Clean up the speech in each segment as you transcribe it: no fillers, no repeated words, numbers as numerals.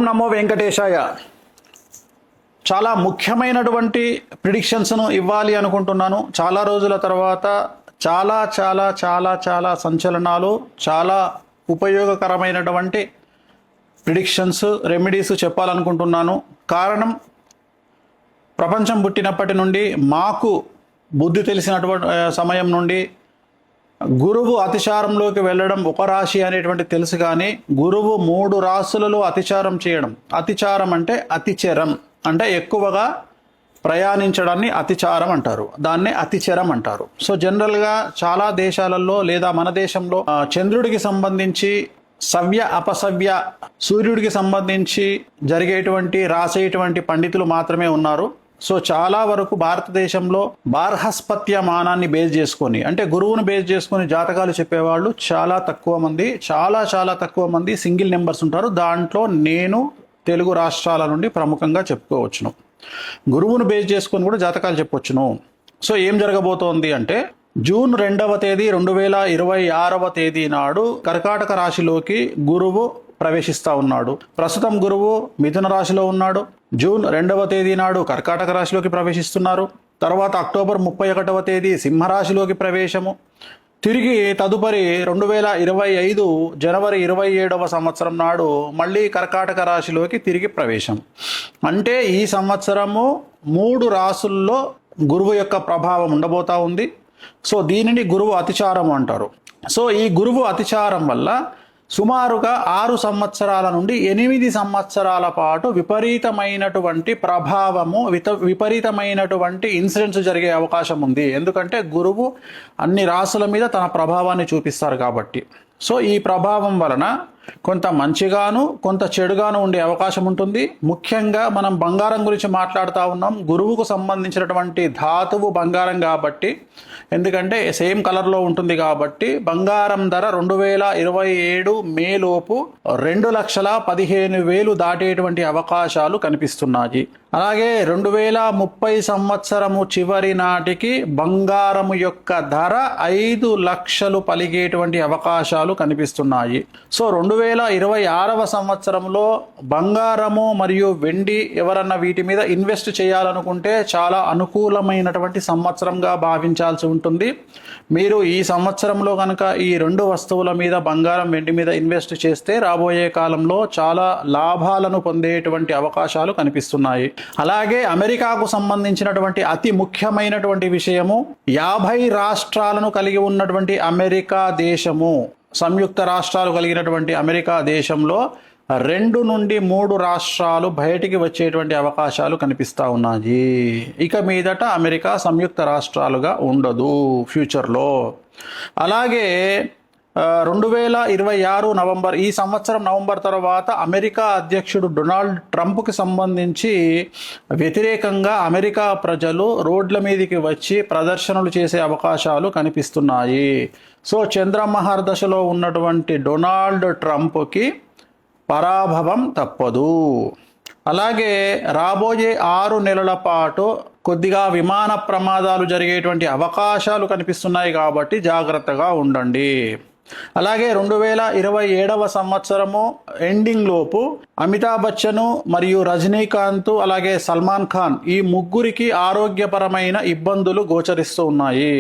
నమో వెంకటేశాయ. చాలా ముఖ్యమైనటువంటి ప్రిడిక్షన్స్ను ఇవ్వాలి అనుకుంటున్నాను. చాలా రోజుల తర్వాత చాలా చాలా చాలా చాలా సంచలనాలు, చాలా ఉపయోగకరమైనటువంటి ప్రిడిక్షన్స్, రెమెడీస్ చెప్పాలనుకుంటున్నాను. కారణం, ప్రపంచం పుట్టినప్పటి నుండి మాకు బుద్ధి తెలిసినటువంటి సమయం నుండి గురువు అతిచారంలోకి వెళ్ళడం ఒక రాశి అనేటువంటి తెలుసు, కానీ గురువు 3 రాశులలో అతిచారం చేయడం, అతిచారం అంటే అతిచరం అంటే ఎక్కువగా ప్రయాణించడాన్ని అతిచారం అంటారు, దాన్నే అతిచరం అంటారు. సో జనరల్గా చాలా దేశాలలో లేదా మన దేశంలో చంద్రుడికి సంబంధించి సవ్య అపసవ్య, సూర్యుడికి సంబంధించి జరిగేటువంటి రాసేటువంటి పండితులు మాత్రమే ఉన్నారు. సో చాలా వరకు భారతదేశంలో బార్హస్పత్యమానాన్ని బేస్ చేసుకొని, అంటే గురువును బేస్ చేసుకొని జాతకాలు చెప్పేవాళ్ళు చాలా తక్కువ మంది, చాలా తక్కువ మంది, సింగిల్ నెంబర్స్ ఉంటారు. దాంట్లో నేను తెలుగు రాష్ట్రాల నుండి ప్రముఖంగా చెప్పుకోవచ్చును. గురువును బేస్ చేసుకొని కూడా జాతకాలు చెప్పవచ్చును. సో ఏం జరగబోతోంది అంటే, జూన్ 2వ తేదీ 2026వ తేదీ నాడు కర్కాటక రాశిలోకి గురువు ప్రవేశిస్తూ ఉన్నాడు. ప్రస్తుతం గురువు మిథున రాశిలో ఉన్నాడు. జూన్ 2వ తేదీ నాడు కర్కాటక రాశిలోకి ప్రవేశిస్తున్నారు. తర్వాత అక్టోబర్ 31వ తేదీ సింహరాశిలోకి ప్రవేశము. తిరిగి తదుపరి 2025 జనవరి 27వ సంవత్సరం నాడు మళ్ళీ కర్కాటక రాశిలోకి తిరిగి ప్రవేశం. అంటే ఈ సంవత్సరము 3 రాశుల్లో గురువు యొక్క ప్రభావం ఉండబోతా ఉంది. సో దీనిని గురువు అతిచారం అంటారు. సో ఈ గురువు అతిచారం వల్ల సుమారుగా 6 సంవత్సరాల నుండి 8 సంవత్సరాల పాటు విపరీతమైనటువంటి ప్రభావము, విపరీతమైనటువంటి ఇన్సిడెంట్స్ జరిగే అవకాశం ఉంది. ఎందుకంటే గురువు అన్ని రాశుల మీద తన ప్రభావాన్ని చూపిస్తారు కాబట్టి. సో ఈ ప్రభావం వలన కొంత మంచిగాను కొంత చెడుగాను ఉండే అవకాశం ఉంటుంది. ముఖ్యంగా మనం బంగారం గురించి మాట్లాడుతూ ఉన్నాం. గురువుకు సంబంధించినటువంటి ధాతువు బంగారం కాబట్టి, ఎందుకంటే సేమ్ కలర్లో ఉంటుంది కాబట్టి, బంగారం ధర 2027 మే లోపు 2,15,000 దాటేటువంటి అవకాశాలు కనిపిస్తున్నాయి. అలాగే 2030 సంవత్సరము చివరి నాటికి బంగారము యొక్క ధర 5 లక్షలు పలిగేటువంటి అవకాశాలు కనిపిస్తున్నాయి. సో 2026వ సంవత్సరంలో బంగారము మరియు వెండి ఎవరన్నా వీటి మీద ఇన్వెస్ట్ చేయాలనుకుంటే చాలా అనుకూలమైనటువంటి సంవత్సరంగా భావించాల్సి ఉంటుంది. మీరు ఈ సంవత్సరంలో కనుక ఈ 2 వస్తువుల మీద, బంగారం వెండి మీద ఇన్వెస్ట్ చేస్తే రాబోయే కాలంలో చాలా లాభాలను పొందేటువంటి అవకాశాలు కనిపిస్తున్నాయి. అలాగే అమెరికాకు సంబంధించినటువంటి అతి ముఖ్యమైనటువంటి విషయము, 50 రాష్ట్రాలను కలిగి ఉన్నటువంటి అమెరికా దేశము, సంయుక్త రాష్ట్రాలు కలిగినటువంటి అమెరికా దేశంలో 2 నుండి 3 రాష్ట్రాలు బయటికి వచ్చేటువంటి అవకాశాలు కనిపిస్తూ ఉన్నాయి. ఇక మీదట అమెరికా సంయుక్త రాష్ట్రాలుగా ఉండదు ఫ్యూచర్లో. అలాగే 2026 నవంబర్, ఈ సంవత్సరం నవంబర్ తర్వాత అమెరికా అధ్యక్షుడు డొనాల్డ్ ట్రంప్కి సంబంధించి వ్యతిరేకంగా అమెరికా ప్రజలు రోడ్ల మీదకి వచ్చి ప్రదర్శనలు చేసే అవకాశాలు కనిపిస్తున్నాయి. సో చంద్రమహర్దశలో ఉన్నటువంటి డొనాల్డ్ ట్రంప్కి పరాభవం తప్పదు. అలాగే రాబోయే 6 నెలల పాటు కొద్దిగా విమాన ప్రమాదాలు జరిగేటువంటి అవకాశాలు కనిపిస్తున్నాయి కాబట్టి జాగ్రత్తగా ఉండండి. అలాగే 2027వ సంవత్సరము ఎండింగ్ లోపు అమితాబ్ బచ్చన్ మరియు రజనీకాంత్ అలాగే సల్మాన్ ఖాన్, ఈ ముగ్గురికి ఆరోగ్యపరమైన ఇబ్బందులు గోచరిస్తూ ఉన్నాయి.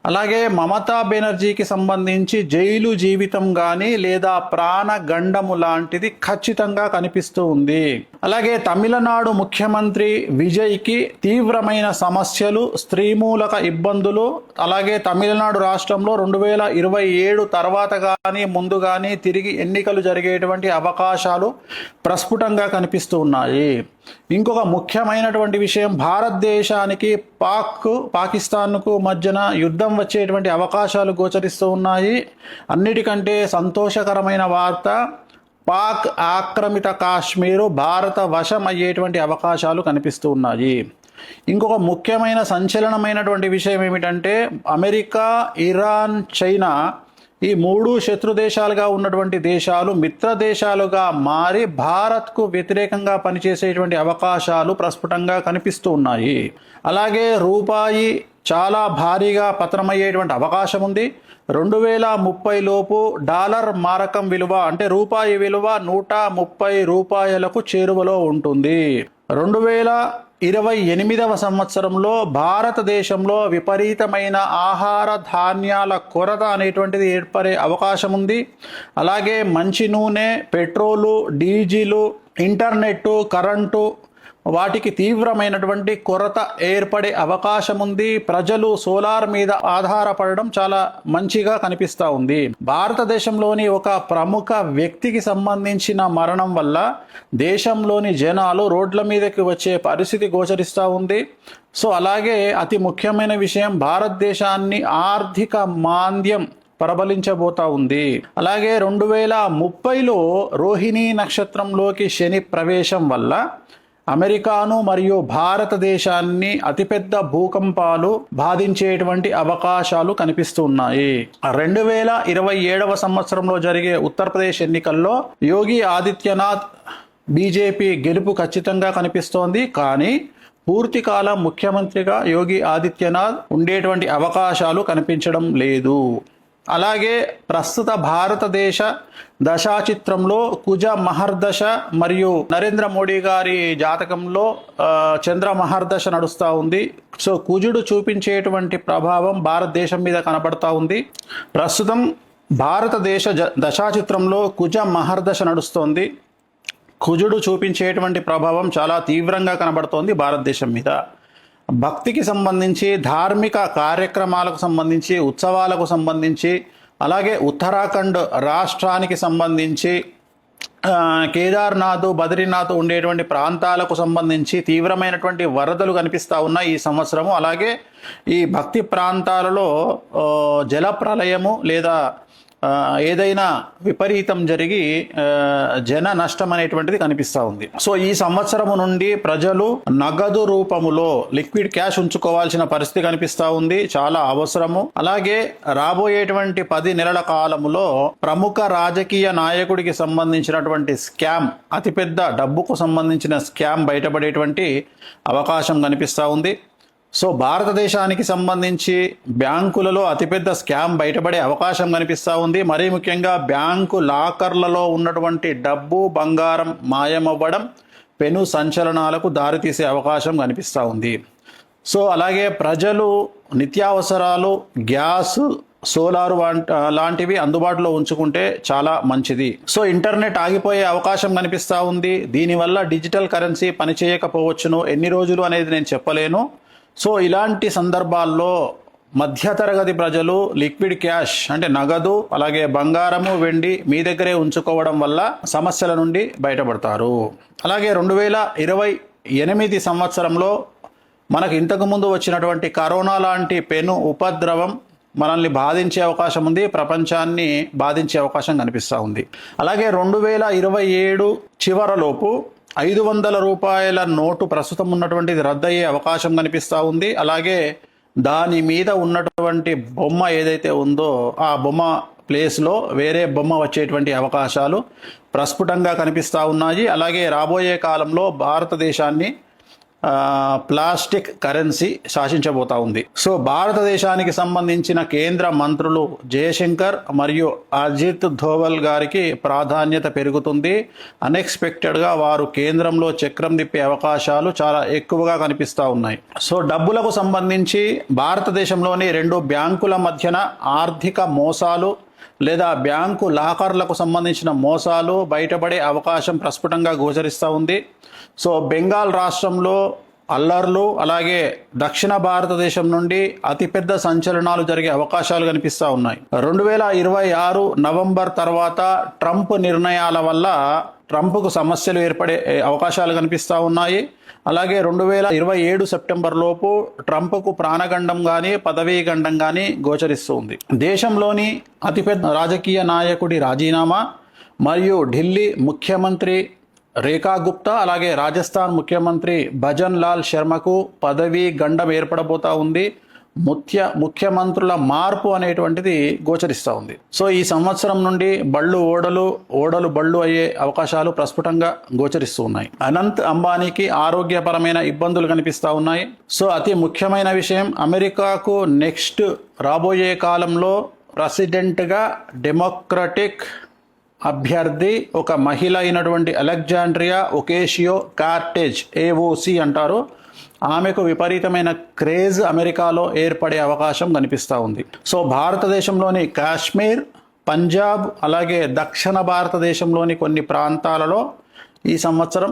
అలాగే మమతా బెనర్జీకి సంబంధించి జైలు జీవితం కానీ లేదా ప్రాణగండము లాంటిది ఖచ్చితంగా కనిపిస్తూ ఉంది. అలాగే తమిళనాడు ముఖ్యమంత్రి విజయ్కి తీవ్రమైన సమస్యలు, స్త్రీమూలక ఇబ్బందులు, అలాగే తమిళనాడు రాష్ట్రంలో 2027 తర్వాత కానీ ముందు కానీ తిరిగి ఎన్నికలు జరిగేటువంటి అవకాశాలు ప్రస్ఫుటంగా కనిపిస్తూ ఉన్నాయి. ఇంకొక ముఖ్యమైనటువంటి విషయం, భారతదేశానికి పాకిస్తాన్కు మధ్యన యుద్ధం వచ్చేటువంటి అవకాశాలు గోచరిస్తూ ఉన్నాయి. అన్నిటికంటే సంతోషకరమైన వార్త, పాక్ ఆక్రమిత కాశ్మీరు భారత వశం అయ్యేటువంటి అవకాశాలు కనిపిస్తూ ఉన్నాయి. ఇంకొక ముఖ్యమైన సంచలనమైనటువంటి విషయం ఏమిటంటే, అమెరికా, ఇరాన్, చైనా ఈ మూడు శత్రు దేశాలుగా ఉన్నటువంటి దేశాలు మిత్ర దేశాలుగా మారి భారత్కు వ్యతిరేకంగా పనిచేసేటువంటి అవకాశాలు ప్రస్ఫుటంగా కనిపిస్తూ ఉన్నాయి. అలాగే రూపాయి చాలా భారీగా పతనమయ్యేటువంటి అవకాశం ఉంది. 2030 లోపు డాలర్ మారకం విలువ అంటే రూపాయి విలువ 130 రూపాయలకు చేరువలో ఉంటుంది. 2028వ సంవత్సరంలో భారతదేశంలో విపరీతమైన ఆహార ధాన్యాల కొరత అనేటువంటిది ఏర్పడే అవకాశం ఉంది. అలాగే మంచి నూనె, పెట్రోలు, డీజిలు, ఇంటర్నెట్, కరెంటు వాటికి తీవ్రమైనటువంటి కొరత ఏర్పడే అవకాశం ఉంది. ప్రజలు సోలార్ మీద ఆధారపడడం చాలా మంచిగా కనిపిస్తూ ఉంది. భారతదేశంలోని ఒక ప్రముఖ వ్యక్తికి సంబంధించిన మరణం వల్ల దేశంలోని జనాలు రోడ్ల మీదకి వచ్చే పరిస్థితి గోచరిస్తూ ఉంది. సో అలాగే అతి ముఖ్యమైన విషయం, భారతదేశాన్ని ఆర్థిక మాంద్యం ప్రబలించబోతా ఉంది. అలాగే 2030లో రోహిణీ నక్షత్రంలోకి శని ప్రవేశం వల్ల అమెరికాను మరియు భారతదేశాన్ని అతిపెద్ద భూకంపాలు బాధించేటువంటి అవకాశాలు కనిపిస్తున్నాయి. 2027వ సంవత్సరంలో జరిగే ఉత్తరప్రదేశ్ ఎన్నికల్లో యోగి ఆదిత్యనాథ్ బీజేపీ గెలుపు ఖచ్చితంగా కనిపిస్తోంది. కానీ పూర్తికాలం ముఖ్యమంత్రిగా యోగి ఆదిత్యనాథ్ ఉండేటువంటి అవకాశాలు కనిపించడం లేదు. అలాగే ప్రస్తుత భారతదేశ దశాచిత్రంలో కుజ మహర్దశ మరియు నరేంద్ర మోడీ గారి జాతకంలో చంద్ర మహర్దశ నడుస్తూ ఉంది. సో కుజుడు చూపించేటువంటి ప్రభావం భారతదేశం మీద కనబడతా ఉంది. ప్రస్తుతం భారతదేశ దశాచిత్రంలో కుజ మహర్దశ నడుస్తోంది. కుజుడు చూపించేటువంటి ప్రభావం చాలా తీవ్రంగా కనబడుతోంది భారతదేశం మీద. భక్తికి సంబంధించి, ధార్మిక కార్యక్రమాలకు సంబంధించి, ఉత్సవాలకు సంబంధించి, అలాగే ఉత్తరాఖండ్ రాష్ట్రానికి సంబంధించి, కేదార్నాథ్, బద్రీనాథ్ ఉండేటువంటి ప్రాంతాలకు సంబంధించి తీవ్రమైనటువంటి వరదలు కనిపిస్తూ ఉన్నాయి ఈ సంవత్సరము. అలాగే ఈ భక్తి ప్రాంతాలలో జల ప్రళయము లేదా ఏదైనా విపరీతం జరిగి జన నష్టం అనేటువంటిది కనిపిస్తూ ఉంది. సో ఈ సంవత్సరము నుండి ప్రజలు నగదు రూపములో లిక్విడ్ క్యాష్ ఉంచుకోవాల్సిన పరిస్థితి కనిపిస్తూ ఉంది, చాలా అవసరము. అలాగే రాబోయేటువంటి 10 నెలల కాలములో ప్రముఖ రాజకీయ నాయకుడికి సంబంధించినటువంటి స్కామ్, అతిపెద్ద డబ్బుకు సంబంధించిన స్కామ్ బయటపడేటువంటి అవకాశం కనిపిస్తూ ఉంది. సో భారతదేశానికి సంబంధించి బ్యాంకులలో అతిపెద్ద స్కామ్ బయటపడే అవకాశం కనిపిస్తూ ఉంది. మరీ ముఖ్యంగా బ్యాంకు లాకర్లలో ఉన్నటువంటి డబ్బు, బంగారం మాయమవ్వడం పెను సంచలనాలకు దారితీసే అవకాశం కనిపిస్తూ ఉంది. సో అలాగే ప్రజలు నిత్యావసరాలు, గ్యాస్, సోలార్ లాంటివి అందుబాటులో ఉంచుకుంటే చాలా మంచిది. సో ఇంటర్నెట్ ఆగిపోయే అవకాశం కనిపిస్తూ ఉంది. దీనివల్ల డిజిటల్ కరెన్సీ పనిచేయకపోవచ్చును, ఎన్ని రోజులు అనేది నేను చెప్పలేను. సో ఇలాంటి సందర్భాల్లో మధ్యతరగతి ప్రజలు లిక్విడ్ క్యాష్ అంటే నగదు, అలాగే బంగారము, వెండి మీ దగ్గరే ఉంచుకోవడం వల్ల సమస్యల నుండి బయటపడతారు. అలాగే 2028 సంవత్సరంలో మనకు ఇంతకుముందు వచ్చినటువంటి కరోనా లాంటి పెను ఉపద్రవం మనల్ని బాధించే అవకాశం ఉంది, ప్రపంచాన్ని బాధించే అవకాశం కనిపిస్తూ ఉంది. అలాగే 2027 చివరలోపు 500 రూపాయల నోటు ప్రస్తుతం ఉన్నటువంటిది రద్దయ్యే అవకాశం కనిపిస్తూ ఉంది. అలాగే దాని మీద ఉన్నటువంటి బొమ్మ ఏదైతే ఉందో ఆ బొమ్మ ప్లేస్లో వేరే బొమ్మ వచ్చేటువంటి అవకాశాలు ప్రస్ఫుటంగా కనిపిస్తూ ఉన్నాయి. అలాగే రాబోయే కాలంలో భారతదేశాన్ని ప్లాస్టిక్ కరెన్సీ శాసించబోతా ఉంది. సో భారతదేశానికి సంబంధించిన కేంద్ర మంత్రులు జయశంకర్ మరియు అజిత్ ధోవల్ గారికి ప్రాధాన్యత పెరుగుతుంది. అన్ఎక్స్పెక్టెడ్గా వారు కేంద్రంలో చక్రం తిప్పే అవకాశాలు చాలా ఎక్కువగా కనిపిస్తూ ఉన్నాయి. సో డబ్బులకు సంబంధించి భారతదేశంలోని 2 బ్యాంకుల మధ్యన ఆర్థిక మోసాలు లేదా బ్యాంకు లాకర్లకు సంబంధించిన మోసాలు బయటపడే అవకాశం ప్రస్ఫుటంగా గోచరిస్తూ ఉంది. సో బెంగాల్ రాష్ట్రంలో అల్లర్లు, అలాగే దక్షిణ భారతదేశం నుండి అతిపెద్ద సంచలనాలు జరిగే అవకాశాలు కనిపిస్తూ ఉన్నాయి. 2026 నవంబర్ తర్వాత ట్రంప్ నిర్ణయాల వల్ల ట్రంప్కు సమస్యలు ఏర్పడే అవకాశాలు కనిపిస్తూ ఉన్నాయి. అలాగే 2027 సెప్టెంబర్ లోపు ట్రంప్కు ప్రాణగండం కానీ పదవీ గండం కానీ గోచరిస్తుంది. దేశంలోని అతిపెద్ద రాజకీయ నాయకుడి రాజీనామా మరియు ఢిల్లీ ముఖ్యమంత్రి రేఖా గుప్తా, అలాగే రాజస్థాన్ ముఖ్యమంత్రి భజన్ లాల్ శర్మకు పదవీ గండం ఏర్పడబోతా ఉంది. ముఖ్యమంత్రుల మార్పు అనేటువంటిది గోచరిస్తూ ఉంది. సో ఈ సంవత్సరం నుండి ఓడలు బళ్ళు అయ్యే అవకాశాలు ప్రస్ఫుటంగా గోచరిస్తూ ఉన్నాయి. అనంత్ అంబానీకి ఆరోగ్యపరమైన ఇబ్బందులు కనిపిస్తూ ఉన్నాయి. సో అతి ముఖ్యమైన విషయం, అమెరికాకు నెక్స్ట్ రాబోయే కాలంలో ప్రెసిడెంట్గా డెమోక్రటిక్ అభ్యర్థి ఒక మహిళ అయినటువంటి అలెగ్జాండ్రియా ఒకేషియో-కార్టెజ్, AOC అంటారు. ఆమెకు విపరీతమైన క్రేజ్ అమెరికాలో ఏర్పడే అవకాశం కనిపిస్తూ ఉంది. సో భారతదేశంలోని కాశ్మీర్, పంజాబ్, అలాగే దక్షిణ భారతదేశంలోని కొన్ని ప్రాంతాలలో ఈ సంవత్సరం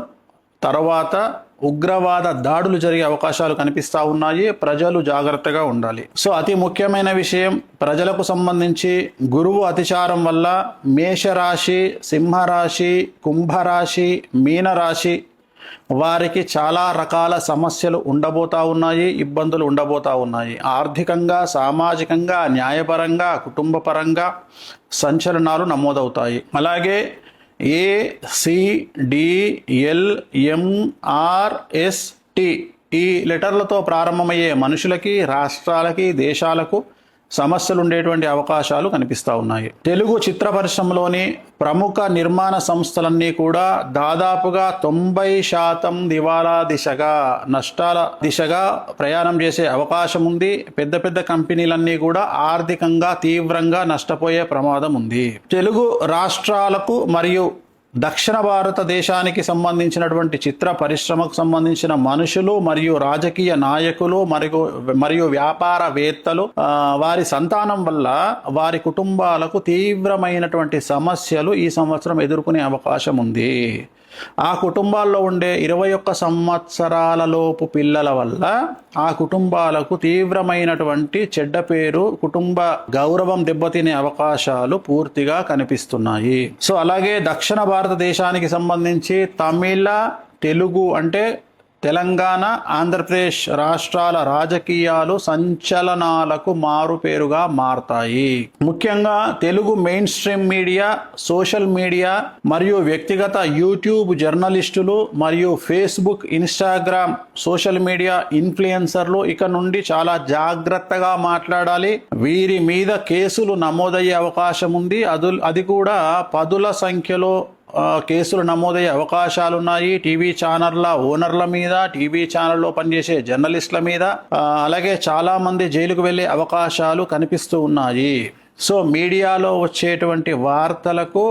తర్వాత ఉగ్రవాద దాడులు జరిగే అవకాశాలు కనిపిస్తూ ఉన్నాయి. ప్రజలు జాగ్రత్తగా ఉండాలి. సో అతి ముఖ్యమైన విషయం, ప్రజలకు సంబంధించి గురువు అతిచారం వల్ల మేషరాశి, సింహరాశి, కుంభరాశి, మీనరాశి వారికి చాలా రకాల సమస్యలు ఉండబోతా ఉన్నాయి, ఇబ్బందులు ఉండబోతా ఉన్నాయి. ఆర్థికంగా, సామాజికంగా, న్యాయపరంగా, కుటుంబపరంగా సంచలనాలు నమోదవుతాయి. అలాగే ACDLMRST ఈ లెటర్లతో ప్రారంభమయ్యే మనుషులకి, రాష్ట్రాలకి, దేశాలకు సమస్యలు ఉండేటువంటి అవకాశాలు కనిపిస్తూ ఉన్నాయి. తెలుగు చిత్ర పరిశ్రమలోని ప్రముఖ నిర్మాణ సంస్థలన్నీ కూడా దాదాపుగా 90% దివాలా దిశగా, నష్టాల దిశగా ప్రయాణం చేసే అవకాశం ఉంది. పెద్ద పెద్ద కంపెనీలన్నీ కూడా ఆర్థికంగా తీవ్రంగా నష్టపోయే ప్రమాదం ఉంది. తెలుగు రాష్ట్రాలకు మరియు దక్షిణ భారతదేశానికి సంబంధించినటువంటి చిత్ర పరిశ్రమకు సంబంధించిన మనుషులు మరియు రాజకీయ నాయకులు మరియు వ్యాపారవేత్తలు వారి సంతానం వల్ల వారి కుటుంబాలకు తీవ్రమైనటువంటి సమస్యలు ఈ సంవత్సరం ఎదుర్కొనే అవకాశం ఉంది. ఆ కుటుంబాల్లో ఉండే 21 సంవత్సరాల లోపు పిల్లల వల్ల ఆ కుటుంబాలకు తీవ్రమైనటువంటి చెడ్డ పేరు, కుటుంబ గౌరవం దెబ్బతినే అవకాశాలు పూర్తిగా కనిపిస్తున్నాయి. సో అలాగే దక్షిణ భారతదేశానికి సంబంధించి తమిళ, తెలుగు అంటే తెలంగాణ, ఆంధ్రప్రదేశ్ రాష్ట్రాల రాజకీయాలు సంచలనాలకు మారుపేరుగా మారతాయి. ముఖ్యంగా Telugu main stream media, social media మరియు వ్యక్తిగత యూట్యూబ్ జర్నలిస్టులు మరియు ఫేస్బుక్, ఇన్స్టాగ్రామ్ సోషల్ మీడియా ఇన్ఫ్లుయెన్సర్లు ఇక నుండి చాలా జాగ్రత్తగా మాట్లాడాలి. వీరి మీద కేసులు నమోదయ్యే అవకాశం ఉంది. అది కూడా పదుల సంఖ్యలో కేసులు నమోదయ్యే అవకాశాలున్నాయి. టీవీ ఛానళ్ల ఓనర్ల మీద, టీవీ ఛానల్లో పనిచేసే జర్నలిస్టుల మీద, అలాగే చాలా మంది జైలుకు వెళ్ళే అవకాశాలు కనిపిస్తూ ఉన్నాయి. సో మీడియాలో వచ్చేటువంటి వార్తలకు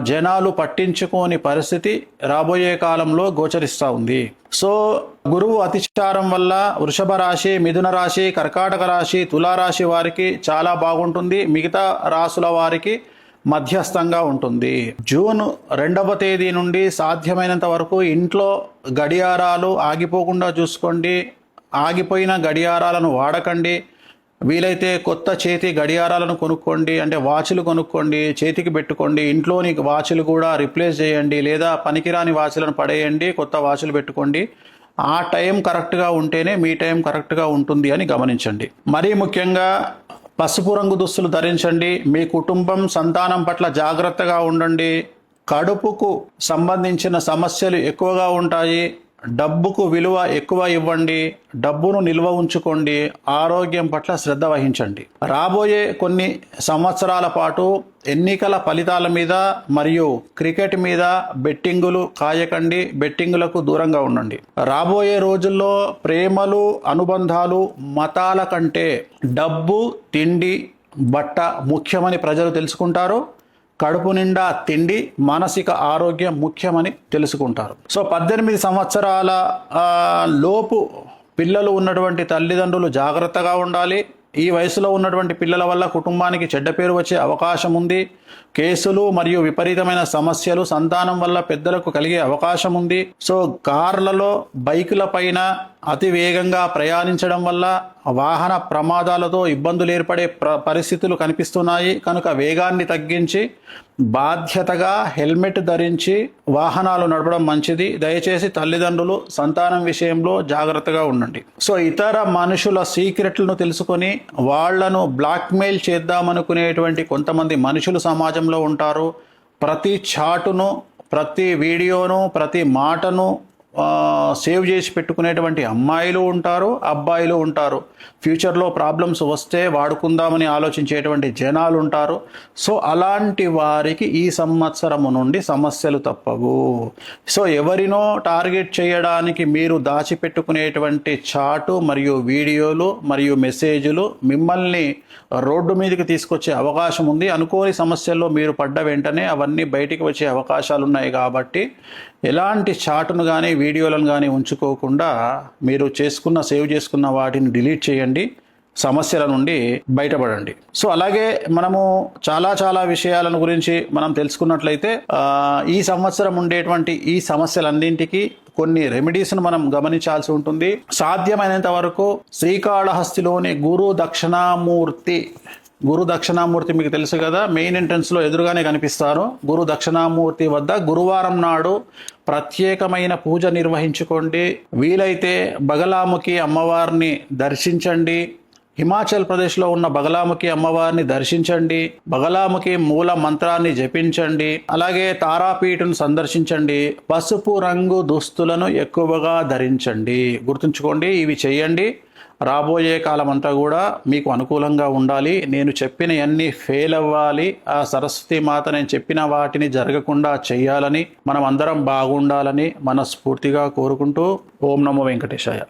జనాలు పట్టించుకోని పరిస్థితి రాబోయే కాలంలో గోచరిస్తూ ఉంది. సో గురువు అతిచారం వల్ల వృషభ రాశి, మిథున రాశి, కర్కాటక రాశి, తులారాశి వారికి చాలా బాగుంటుంది. మిగతా రాశుల వారికి మధ్యస్థంగా ఉంటుంది. జూన్ 2వ తేదీ నుండి సాధ్యమైనంత వరకు ఇంట్లో గడియారాలు ఆగిపోకుండా చూసుకోండి. ఆగిపోయిన గడియారాలను వాడకండి. వీలైతే కొత్త చేతి గడియారాలను కొనుక్కోండి, అంటే వాచ్లు కొనుక్కోండి, చేతికి పెట్టుకోండి. ఇంట్లోని వాచ్లు కూడా రిప్లేస్ చేయండి, లేదా పనికిరాని వాచ్లను పడేయండి, కొత్త వాచ్లు పెట్టుకోండి. ఆ టైం కరెక్ట్గా ఉంటేనే మీ టైం కరెక్ట్గా ఉంటుంది అని గమనించండి. మరీ ముఖ్యంగా పసుపు రంగు దుస్తులు ధరించండి. మీ కుటుంబం, సంతానం పట్ల జాగ్రత్తగా ఉండండి. కడుపుకు సంబంధించిన సమస్యలు ఎక్కువగా ఉంటాయి. డబ్బుకు విలువ ఎక్కువ ఇవ్వండి. డబ్బును నిల్వ ఉంచుకోండి. ఆరోగ్యం పట్ల శ్రద్ధ వహించండి. రాబోయే కొన్ని సంవత్సరాల పాటు ఎన్నికల ఫలితాల మీద మరియు క్రికెట్ మీద బెట్టింగులు కాయకండి. బెట్టింగులకు దూరంగా ఉండండి. రాబోయే రోజుల్లో ప్రేమలు, అనుబంధాలు మతాల కంటే డబ్బు, తిండి, బట్ట ముఖ్యమని ప్రజలు తెలుసుకుంటారు. కడుపు నిండా తిండి, మానసిక ఆరోగ్యం ముఖ్యమని తెలుసుకుంటారు. సో 18 సంవత్సరాల లోపు పిల్లలు ఉన్నటువంటి తల్లిదండ్రులు జాగ్రత్తగా ఉండాలి. ఈ వయసులో ఉన్నటువంటి పిల్లల వల్ల కుటుంబానికి చెడ్డ పేరు వచ్చే అవకాశం ఉంది. కేసులు మరియు విపరీతమైన సమస్యలు సంతానం వల్ల పెద్దలకు కలిగే అవకాశం ఉంది. సో కార్లలో, బైకుల పైన అతి వేగంగా ప్రయాణించడం వల్ల వాహన ప్రమాదాలతో ఇబ్బందులు ఏర్పడే పరిస్థితులు కనిపిస్తున్నాయి. కనుక వేగాన్ని తగ్గించి బాధ్యతగా హెల్మెట్ ధరించి వాహనాలు నడపడం మంచిది. దయచేసి తల్లిదండ్రులు సంతానం విషయంలో జాగ్రత్తగా ఉండండి. సో ఇతర మనుషుల సీక్రెట్లను తెలుసుకొని వాళ్లను బ్లాక్మెయిల్ చేద్దామనుకునేటువంటి కొంతమంది మనుషులు సమాజంలో ఉంటారు. ప్రతి చాటును, ప్రతి వీడియోను, ప్రతి మాటను సేవ్ చేసి పెట్టుకునేటువంటి అమ్మాయిలు ఉంటారు, అబ్బాయిలు ఉంటారు. ఫ్యూచర్లో ప్రాబ్లమ్స్ వస్తే వాడుకుందామని ఆలోచించేటువంటి జనాలు ఉంటారు. సో అలాంటి వారికి ఈ సంవత్సరము నుండి సమస్యలు తప్పవు. సో ఎవరినో టార్గెట్ చేయడానికి మీరు దాచిపెట్టుకునేటువంటి చాటు మరియు వీడియోలు మరియు మెసేజ్లు మిమ్మల్ని రోడ్డు మీదకి తీసుకొచ్చే అవకాశం ఉంది. అనుకోని సమస్యల్లో మీరు పడ్డ వెంటనే అవన్నీ బయటికి వచ్చే అవకాశాలు ఉన్నాయి. కాబట్టి ఎలాంటి చాటును కానీ వీడియోలను కానీ ఉంచుకోకుండా మీరు సేవ్ చేసుకున్న వాటిని డిలీట్ చేయండి, సమస్యల నుండి బయటపడండి. సో అలాగే మనము చాలా విషయాలను గురించి మనం తెలుసుకున్నట్లయితే ఈ సంవత్సరం ఉండేటువంటి ఈ సమస్యలన్నింటికి కొన్ని రెమెడీస్ను మనం గమనించాల్సి ఉంటుంది. సాధ్యమైనంత వరకు శ్రీకాళహస్తిలోని గురు దక్షిణామూర్తి మీకు తెలుసు కదా, మెయిన్ ఎంట్రన్స్లో ఎదురుగానే కనిపిస్తారు. గురు దక్షిణామూర్తి వద్ద గురువారం నాడు ప్రత్యేకమైన పూజ నిర్వహించుకోండి. వీలైతే బగలాముఖి అమ్మవారిని దర్శించండి. హిమాచల్ ప్రదేశ్లో ఉన్న బగలాముఖి అమ్మవారిని దర్శించండి. బగలాముఖి మూల మంత్రాన్ని జపించండి. అలాగే తారాపీఠను సందర్శించండి. పసుపు రంగు దుస్తులను ఎక్కువగా ధరించండి. గుర్తుంచుకోండి, ఇవి చేయండి. రాబోయే కాలం అంతా కూడా మీకు అనుకూలంగా ఉండాలి. నేను చెప్పిన అన్నీ ఫెయిల్ అవ్వాలి. ఆ సరస్వతి మాత నేను చెప్పిన వాటిని జరగకుండా చేయాలని, మనం అందరం బాగుండాలని మనస్ఫూర్తిగా కోరుకుంటూ ఓం నమో వెంకటేశాయ.